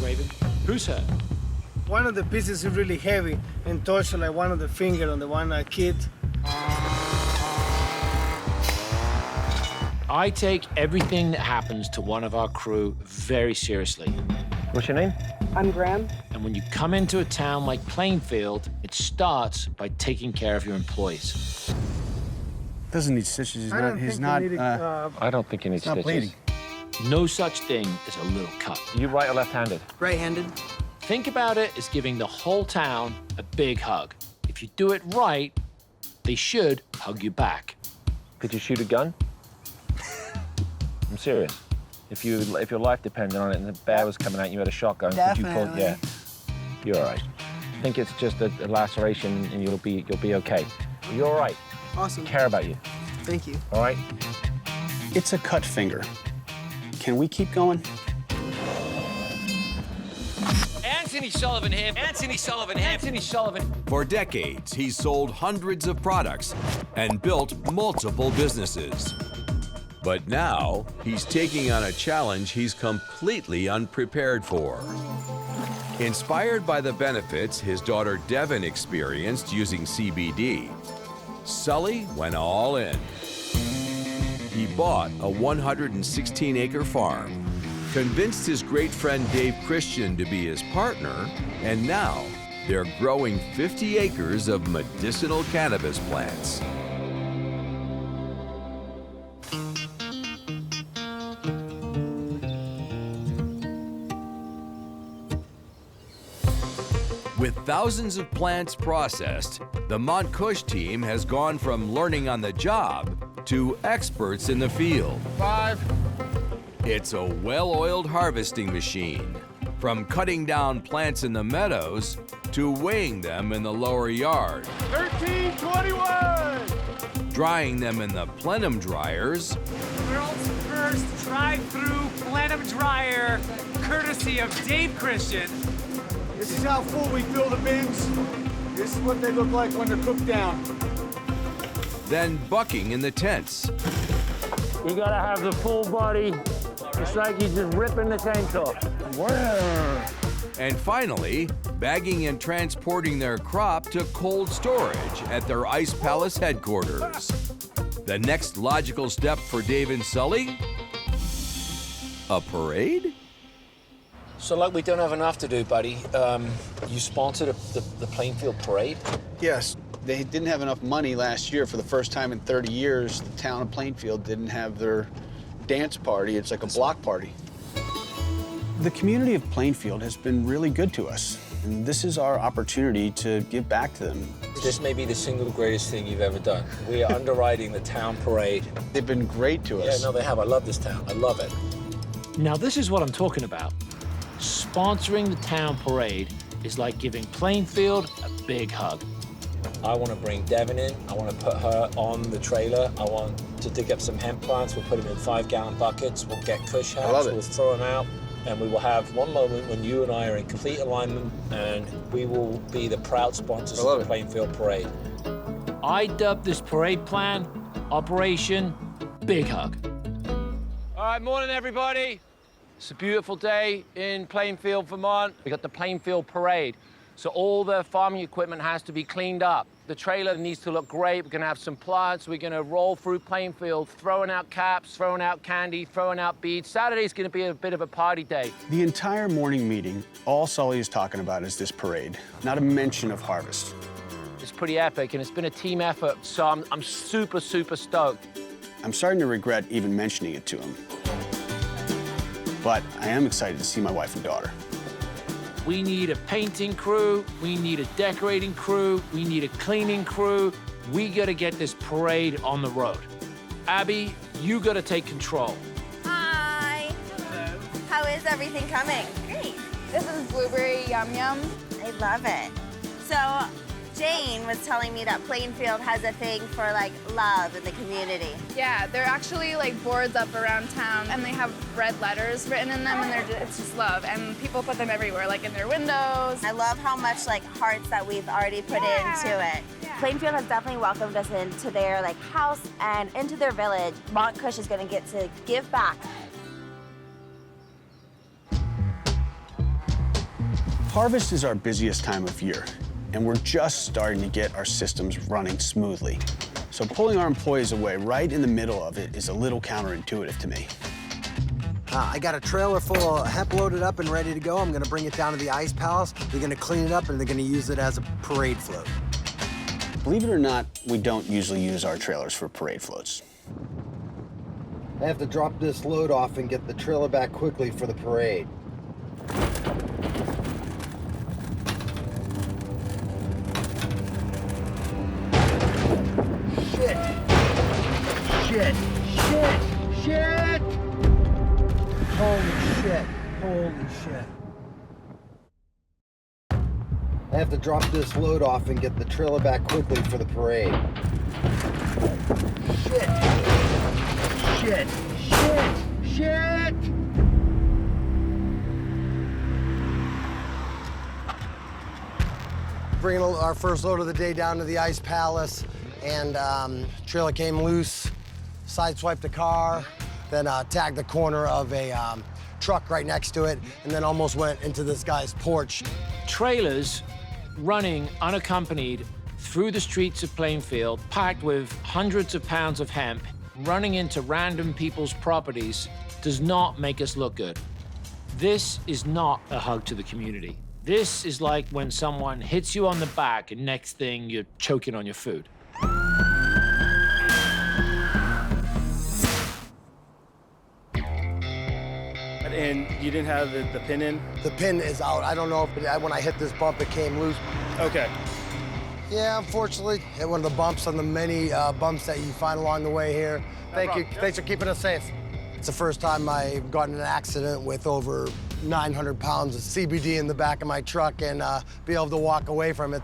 Raven. Who's hurt? One of the pieces is really heavy and touched like one of the finger on the one kid. I take everything that happens to one of our crew very seriously. What's your name? I'm Graham. And when you come into a town like Plainfield, it starts by taking care of your employees. Doesn't need stitches. I don't think you need stitches. Bleeding. No such thing as a little cut. You right or left-handed? Right-handed. Think about it as giving the whole town a big hug. If you do it right, they should hug you back. Could you shoot a gun? I'm serious. If your life depended on it and the bear was coming at you at a shotgun, could you pull? Yeah, you're all right. I think it's just a laceration and you'll be okay. You're all right. Awesome. I care about you. Thank you. All right. It's a cut finger. Can we keep going? Anthony Sullivan here. Anthony Sullivan here. Anthony Sullivan. For decades, he's sold hundreds of products and built multiple businesses. But now, he's taking on a challenge he's completely unprepared for. Inspired by the benefits his daughter Devon experienced using CBD, Sully went all in. He bought a 116-acre farm, convinced his great friend Dave Christian to be his partner, and now they're growing 50 acres of medicinal cannabis plants. With thousands of plants processed, the Mont Kush team has gone from learning on the job to experts in the field. 5. It's a well-oiled harvesting machine, from cutting down plants in the meadows to weighing them in the lower yard. 1321. Drying them in the plenum dryers. World's first drive-through plenum dryer, courtesy of Dave Christian. This is how full we fill the bins. This is what they look like when they're cooked down. Then bucking in the tents. You gotta have the full body. It's like you're just ripping the tank off. And finally, bagging and transporting their crop to cold storage at their Ice Palace headquarters. The next logical step for Dave and Sully? A parade? So, like, we don't have enough to do, buddy. You sponsored the Plainfield Parade? Yes. They didn't have enough money last year. For the first time in 30 years, the town of Plainfield didn't have their dance party. It's like a block party. The community of Plainfield has been really good to us, and this is our opportunity to give back to them. This may be the single greatest thing you've ever done. We are underwriting the town parade. They've been great to us. Yeah, no, they have. I love this town. I love it. Now, this is what I'm talking about. Sponsoring the town parade is like giving Plainfield a big hug. I want to bring Devon in. I want to put her on the trailer. I want to dig up some hemp plants. We'll put them in 5-gallon buckets. We'll get Kush hats. We'll throw them out. And we will have one moment when you and I are in complete alignment, and we will be the proud sponsors of the Plainfield Parade. I dubbed this parade plan Operation Big Hug. All right, morning, everybody. It's a beautiful day in Plainfield, Vermont. We got the Plainfield Parade. So all the farming equipment has to be cleaned up. The trailer needs to look great. We're gonna have some plants. We're gonna roll through Plainfield, throwing out caps, throwing out candy, throwing out beads. Saturday's gonna be a bit of a party day. The entire morning meeting, all Sully is talking about is this parade, not a mention of harvest. It's pretty epic, and it's been a team effort, so I'm super, super stoked. I'm starting to regret even mentioning it to him. But I am excited to see my wife and daughter. We need a painting crew, we need a decorating crew, we need a cleaning crew. We gotta get this parade on the road. Abby, you gotta take control. Hi. Hello. How is everything coming? Great. This is blueberry yum yum. I love it. So, Jane was telling me that Plainfield has a thing for, like, love in the community. Yeah, they're actually, like, boards up around town, and they have red letters written in them, and it's just love. And people put them everywhere, like in their windows. I love how much, like, hearts that we've already put into it. Yeah. Plainfield has definitely welcomed us into their, like, house and into their village. Mont Kush is gonna get to give back. Harvest is our busiest time of year, and we're just starting to get our systems running smoothly. So pulling our employees away right in the middle of it is a little counterintuitive to me. I got a trailer full of hemp loaded up and ready to go. I'm gonna bring it down to the Ice Palace. They're gonna clean it up and they're gonna use it as a parade float. Believe it or not, we don't usually use our trailers for parade floats. I have to drop this load off and get the trailer back quickly for the parade. Shit! Shit! Shit! Shit! Holy shit. Holy shit. I have to drop this load off and get the trailer back quickly for the parade. Shit. Shit. Shit. Shit. Bringing our first load of the day down to the Ice Palace, and trailer came loose, sideswiped a car, then tagged the corner of a truck right next to it, and then almost went into this guy's porch. Trailers running unaccompanied through the streets of Plainfield, packed with hundreds of pounds of hemp, running into random people's properties, does not make us look good. This is not a hug to the community. This is like when someone hits you on the back and next thing you're choking on your food. And you didn't have the pin in? The pin is out. I don't know if when I hit this bump, it came loose. Okay. Yeah, unfortunately, hit one of the bumps on the many bumps that you find along the way here. Thank you. Thanks for keeping us safe. It's the first time I've gotten in an accident with over 900 pounds of CBD in the back of my truck and be able to walk away from it.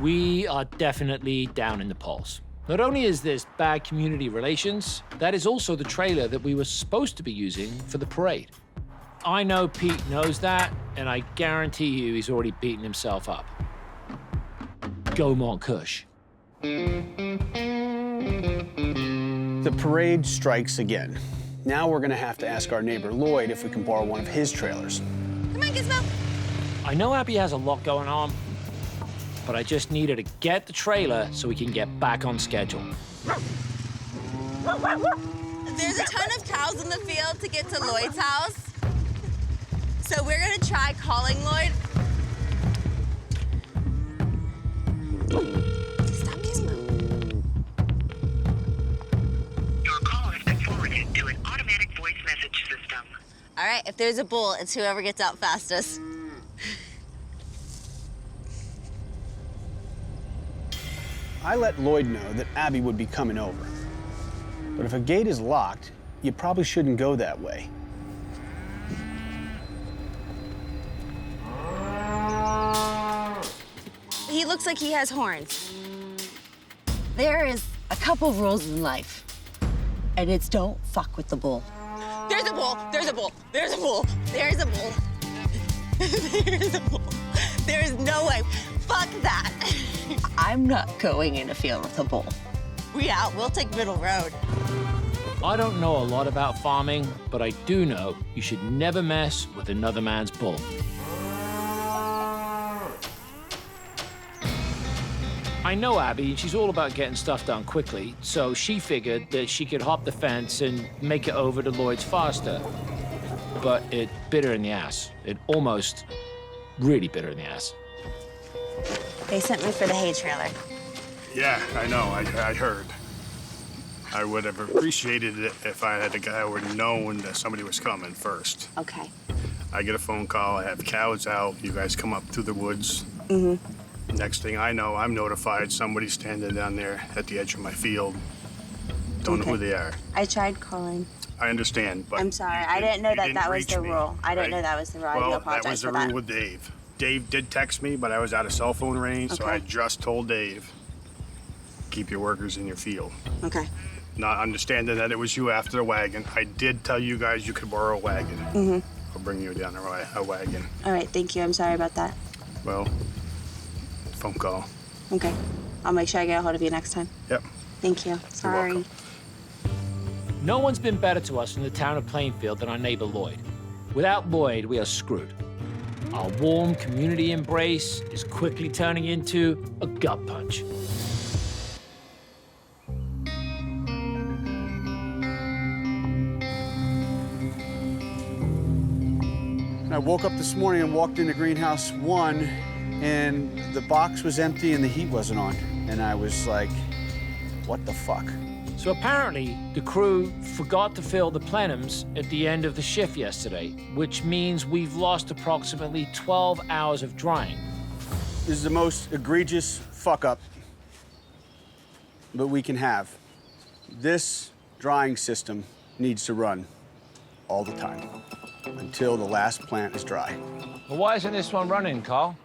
We are definitely down in the polls. Not only is this bad community relations, that is also the trailer that we were supposed to be using for the parade. I know Pete knows that, and I guarantee you he's already beaten himself up. Go Mont Kush. The parade strikes again. Now we're gonna have to ask our neighbor Lloyd if we can borrow one of his trailers. Come on, Gizmo. I know Abby has a lot going on, but I just need her to get the trailer so we can get back on schedule. There's a ton of cows in the field to get to Lloyd's house. So we're gonna try calling Lloyd. Stop, Gizmo. Your call has been forwarded to an automatic voice message system. All right, if there's a bull, it's whoever gets out fastest. I let Lloyd know that Abby would be coming over. But if a gate is locked, you probably shouldn't go that way. He looks like he has horns. There is a couple rules in life, and it's don't fuck with the bull. There's a bull, there's a bull, there's a bull, there's a bull. There's a bull. There's no way. Fuck that. I'm not going in a field with a bull. Yeah, we'll take Middle Road. I don't know a lot about farming, but I do know you should never mess with another man's bull. I know Abby, and she's all about getting stuff done quickly, so she figured that she could hop the fence and make it over to Lloyd's faster. But it bit her in the ass. It almost really bit her in the ass. They sent me for the hay trailer. Yeah, I know. I heard. I would have appreciated it if I had a guy who would have known that somebody was coming first. Okay. I get a phone call. I have cows out. You guys come up through the woods. Mm-hmm. Next thing I know, I'm notified somebody's standing down there at the edge of my field. Don't know who they are. I tried calling. I understand, but I'm sorry. I didn't know that that was the rule. I didn't know that was the rule. I do Well, apologize that was the for that. rule with Dave. Dave did text me, but I was out of cell phone range, so I just told Dave, keep your workers in your field. Okay. Not understanding that it was you after the wagon. I did tell you guys you could borrow a wagon. Mm-hmm. I'll bring you down a wagon. All right, thank you. I'm sorry about that. Well, phone call. Okay. I'll make sure I get a hold of you next time. Yep. Thank you. Sorry. welcome. No one's been better to us in the town of Plainfield than our neighbor Lloyd. Without Lloyd, we are screwed. Our warm community embrace is quickly turning into a gut punch. I woke up this morning and walked into greenhouse 1, and the box was empty and the heat wasn't on. And I was like, what the fuck? So apparently, the crew forgot to fill the plenums at the end of the shift yesterday, which means we've lost approximately 12 hours of drying. This is the most egregious fuck up that we can have. This drying system needs to run all the time until the last plant is dry. Well, why isn't this one running, Carl?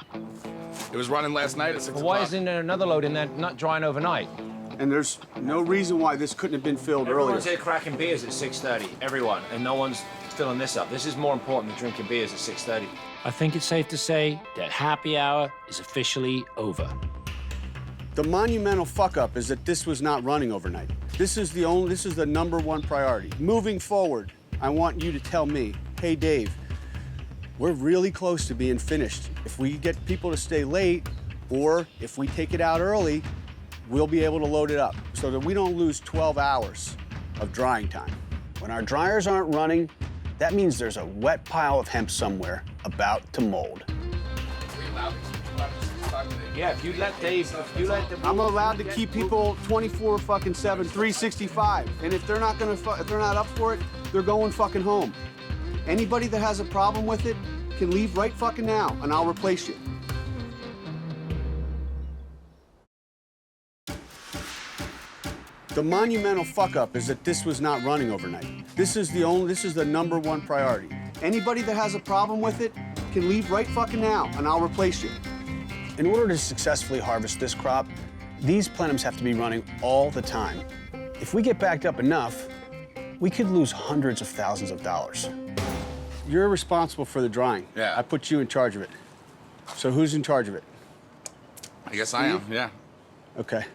It was running last night at 6 o'clock. Why isn't there another load in there not drying overnight? And there's no reason why this couldn't have been filled Everyone's earlier. here cracking beers at 6:30, everyone, and no one's filling this up. This is more important than drinking beers at 6:30. I think it's safe to say that happy hour is officially over. The monumental fuck up is that this was not running overnight. This is the #1 priority. Moving forward, I want you to tell me, hey Dave, we're really close to being finished. If we get people to stay late, or if we take it out early, we'll be able to load it up so that we don't lose 12 hours of drying time. When our dryers aren't running, that means there's a wet pile of hemp somewhere about to mold. Yeah, if you let Dave, I'm allowed to keep people 24/7, 365. And if they're not up for it, they're going fucking home. Anybody that has a problem with it can leave right fucking now, and I'll replace you. The monumental fuck up is that this was not running overnight. This is the #1 priority. Anybody that has a problem with it can leave right fucking now, and I'll replace you. In order to successfully harvest this crop, these plenums have to be running all the time. If we get backed up enough, we could lose hundreds of thousands of dollars. You're responsible for the drying. Yeah. I put you in charge of it. So who's in charge of it? I guess I am, yeah. Okay.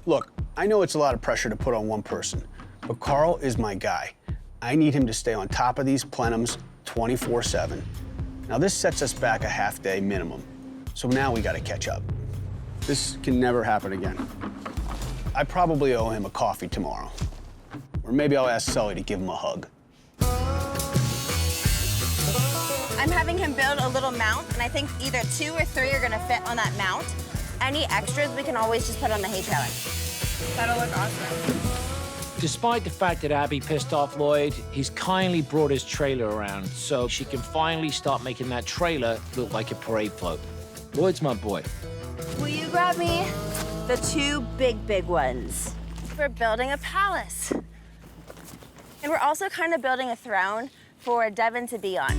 Look, I know it's a lot of pressure to put on one person, but Carl is my guy. I need him to stay on top of these plenums 24/7. Now, this sets us back a half day minimum, so now we gotta catch up. This can never happen again. I probably owe him a coffee tomorrow. Or maybe I'll ask Sully to give him a hug. I'm having him build a little mount, and I think either 2 or 3 are gonna fit on that mount. Any extras we can always just put on the hay trailer. That'll look awesome. Despite the fact that Abby pissed off Lloyd, he's kindly brought his trailer around so she can finally start making that trailer look like a parade float. Lloyd's my boy. Will you grab me the 2 big ones? We're building a palace. And we're also kind of building a throne for Devon to be on.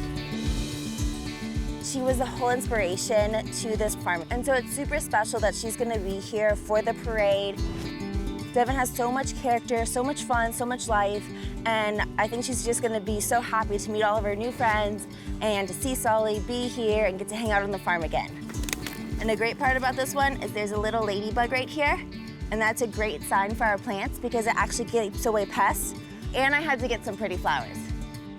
She was the whole inspiration to this farm. And so it's super special that she's gonna be here for the parade. Devon has so much character, so much fun, so much life, and I think she's just gonna be so happy to meet all of her new friends and to see Sully be here and get to hang out on the farm again. And the great part about this one is there's a little ladybug right here, and that's a great sign for our plants because it actually keeps away pests, and I had to get some pretty flowers.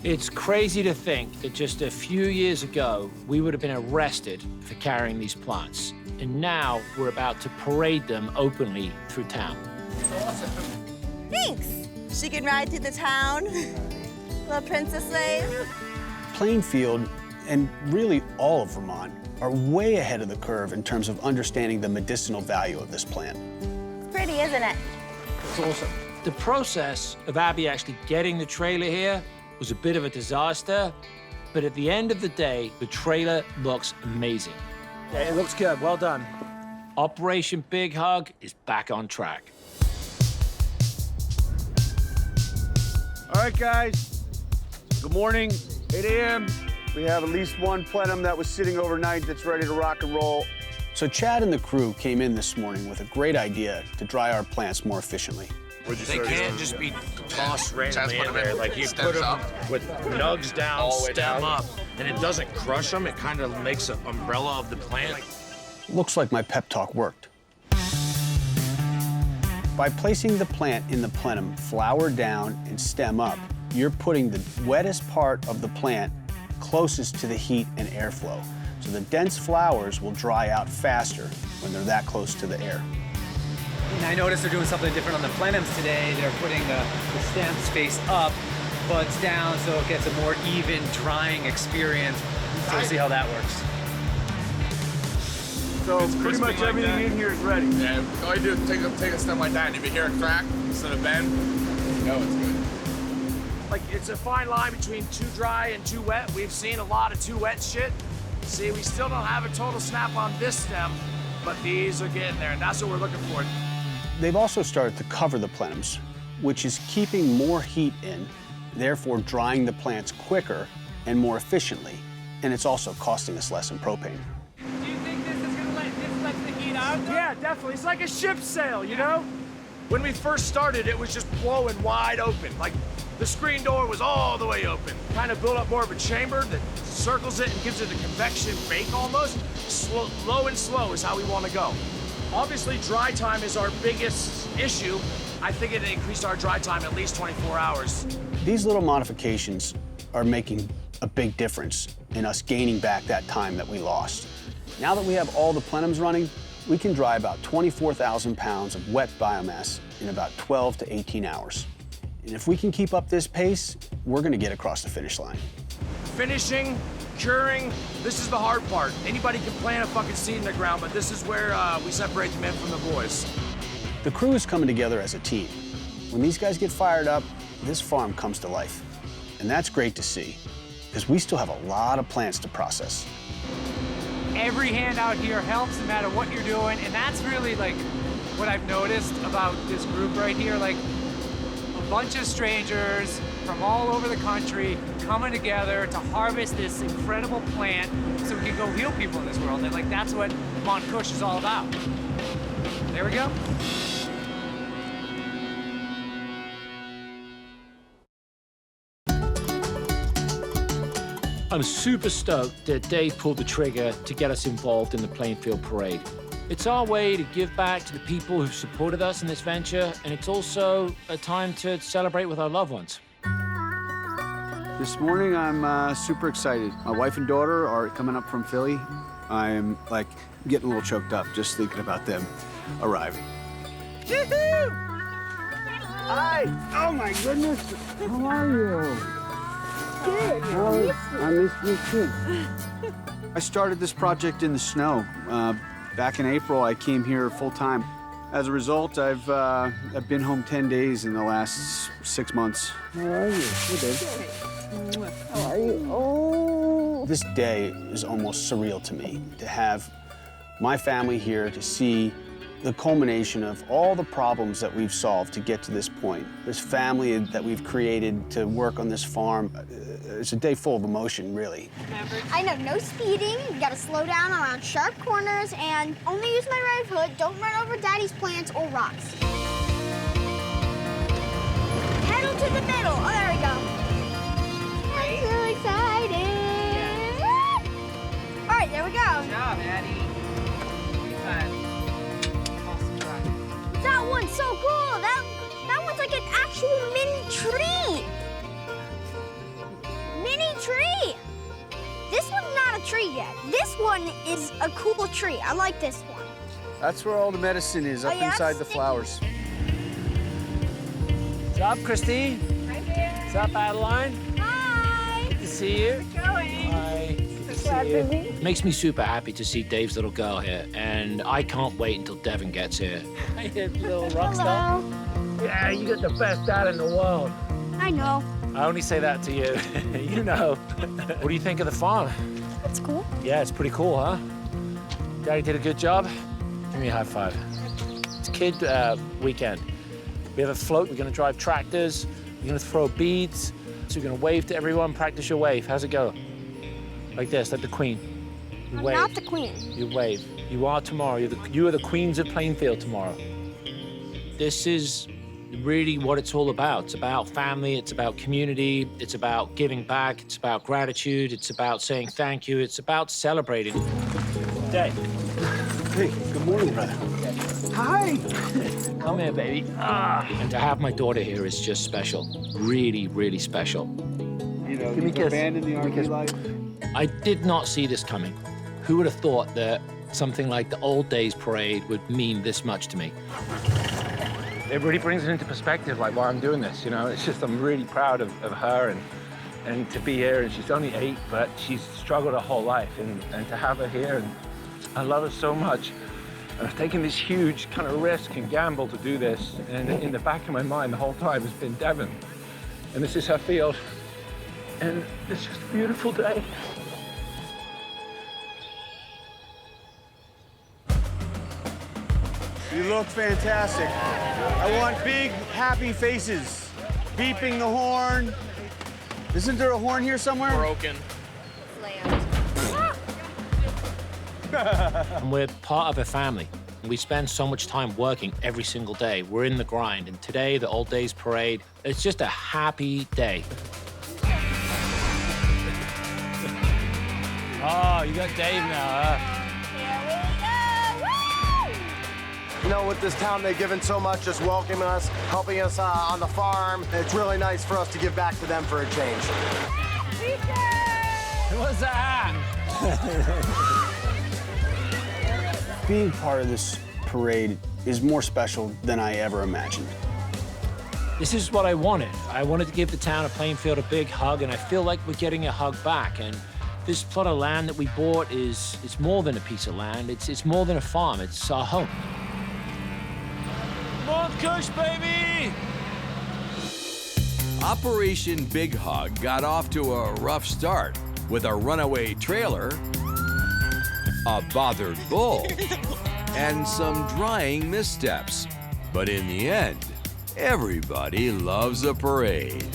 It's crazy to think that just a few years ago, we would have been arrested for carrying these plants. And now we're about to parade them openly through town. Thanks. She can ride through the town. Little princess slave. Plainfield, and really all of Vermont, are way ahead of the curve in terms of understanding the medicinal value of this plant. It's pretty, isn't it? It's awesome. The process of Abby actually getting the trailer here was a bit of a disaster, but at the end of the day, the trailer looks amazing. Yeah, it looks good. Well done. Operation Big Hug is back on track. All right, guys. Good morning, 8 a.m. We have at least one plenum that was sitting overnight that's ready to rock and roll. So Chad and the crew came in this morning with a great idea to dry our plants more efficiently. They can't just be tossed randomly in there. Like you put them with nugs down, stem up, and it doesn't crush them. It kind of makes an umbrella of the plant. Looks like my pep talk worked. By placing the plant in the plenum flower down and stem up, you're putting the wettest part of the plant closest to the heat and airflow. So the dense flowers will dry out faster when they're that close to the air. And I noticed they're doing something different on the plenums today. They're putting the stems face up, buds down, so it gets a more even drying experience. So we'll see how that works. So pretty much everything in here is ready. Yeah, all you do is take a stem like that, and if you hear a crack instead of bend, you know it's good. Like, it's a fine line between too dry and too wet. We've seen a lot of too wet shit. See, we still don't have a total snap on this stem, but these are getting there, and that's what we're looking for. They've also started to cover the plenums, which is keeping more heat in, therefore drying the plants quicker and more efficiently. And it's also costing us less in propane. Do you think this is gonna let the heat out? Yeah, definitely. It's like a ship sail, you know? When we first started, it was just blowing wide open. Like, the screen door was all the way open. Kind of built up more of a chamber that circles it and gives it a convection bake almost. Low and slow is how we want to go. Obviously, dry time is our biggest issue. I think it increased our dry time at least 24 hours. These little modifications are making a big difference in us gaining back that time that we lost. Now that we have all the plenums running, we can dry about 24,000 pounds of wet biomass in about 12 to 18 hours. And if we can keep up this pace, we're gonna get across the finish line. Finishing, curing, this is the hard part. Anybody can plant a fucking seed in the ground, but this is where we separate the men from the boys. The crew is coming together as a team. When these guys get fired up, this farm comes to life. And that's great to see, because we still have a lot of plants to process. Every hand out here helps no matter what you're doing, and that's really like what I've noticed about this group right here. Like, a bunch of strangers from all over the country coming together to harvest this incredible plant so we can go heal people in this world. And like, that's what Mont Kush is all about. There we go. I'm super stoked that Dave pulled the trigger to get us involved in the Plainfield Parade. It's our way to give back to the people who've supported us in this venture, and it's also a time to celebrate with our loved ones. This morning, I'm super excited. My wife and daughter are coming up from Philly. I'm like getting a little choked up just thinking about them arriving. Woohoo! Hi! Oh my goodness! How are you? Good. I miss you too. I started this project in the snow. Back in April, I came here full time. As a result, I've been home 10 days in the last 6 months. How are you? Good. How are you? Oh. This day is almost surreal to me, to have my family here, to see the culmination of all the problems that we've solved to get to this point. This family that we've created to work on this farm, it's a day full of emotion, really. I know no speeding, you gotta slow down around sharp corners, and only use my right foot, don't run over Daddy's plants or rocks. Pedal to the middle, oh, there we go. I'm so excited. Yeah. All right, there we go. Good job, Addie. That one's so cool. That one's like an actual mini tree. Mini tree. This one's not a tree yet. This one is a cool tree. I like this one. That's where all the medicine is, up inside the flowers. What's up, Christy? Hi there. What's up, Adeline? Hi. Good to see you. How's it going? Hi. It makes me super happy to see Dave's little girl here, and I can't wait until Devon gets here. Hey, little rock star. Yeah, you got the best dad in the world. I know. I only say that to you. You know. What do you think of the farm? That's cool. Yeah, it's pretty cool, huh? Daddy did a good job. Give me a high five. It's kid weekend. We have a float. We're going to drive tractors. We're going to throw beads. So we're going to wave to everyone. Practice your wave. How's it go? Like this, like the queen. You I'm wave. not the queen. You wave. You are tomorrow. You are the queens of Plainfield tomorrow. This is really what it's all about. It's about family. It's about community. It's about giving back. It's about gratitude. It's about saying thank you. It's about celebrating. Dave. Hey, good morning, brother. Hi. Come here, baby. And to have my daughter here is just special. Really, really special. You know, Give me a kiss. abandoned the RV life. I did not see this coming. Who would have thought that something like the Old Days Parade would mean this much to me? It really brings it into perspective, like, why I'm doing this, you know? It's just, I'm really proud of her and to be here. And she's only 8, but she's struggled her whole life. And to have her here, and I love her so much. And I've taken this huge kind of risk and gamble to do this. And in the back of my mind the whole time has been Devon. And this is her field. And it's just a beautiful day. You look fantastic. I want big, happy faces. Beeping the horn. Isn't there a horn here somewhere? Broken. And we're part of a family. We spend so much time working every single day. We're in the grind. And today, the Old Days Parade, it's just a happy day. Oh, you got Dave now, huh? You know, with this town, they've given so much, just welcoming us, helping us on the farm. It's really nice for us to give back to them for a change. What's that? Being part of this parade is more special than I ever imagined. This is what I wanted. I wanted to give the town of Plainfield a big hug, and I feel like we're getting a hug back. And this plot of land that we bought it's more than a piece of land. It's more than a farm. It's our home. Mont Kush, baby! Operation Big Hug got off to a rough start with a runaway trailer, a bothered bull, and some drying missteps. But in the end, everybody loves a parade.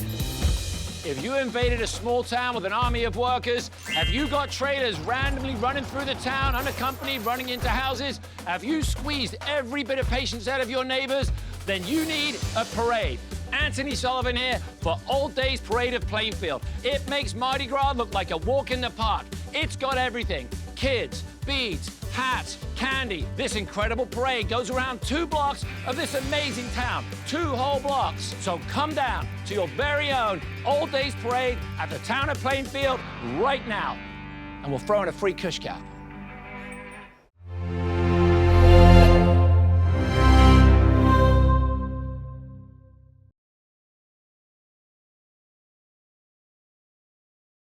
If you invaded a small town with an army of workers, have you got trailers randomly running through the town, unaccompanied, running into houses? Have you squeezed every bit of patience out of your neighbors? Then you need a parade. Anthony Sullivan here for Old Days Parade of Plainfield. It makes Mardi Gras look like a walk in the park. It's got everything. Kids, beads, hats, candy. This incredible parade goes around 2 blocks of this amazing town. 2 whole blocks. So come down to your very own Old Days Parade at the town of Plainfield right now. And we'll throw in a free Kush cap.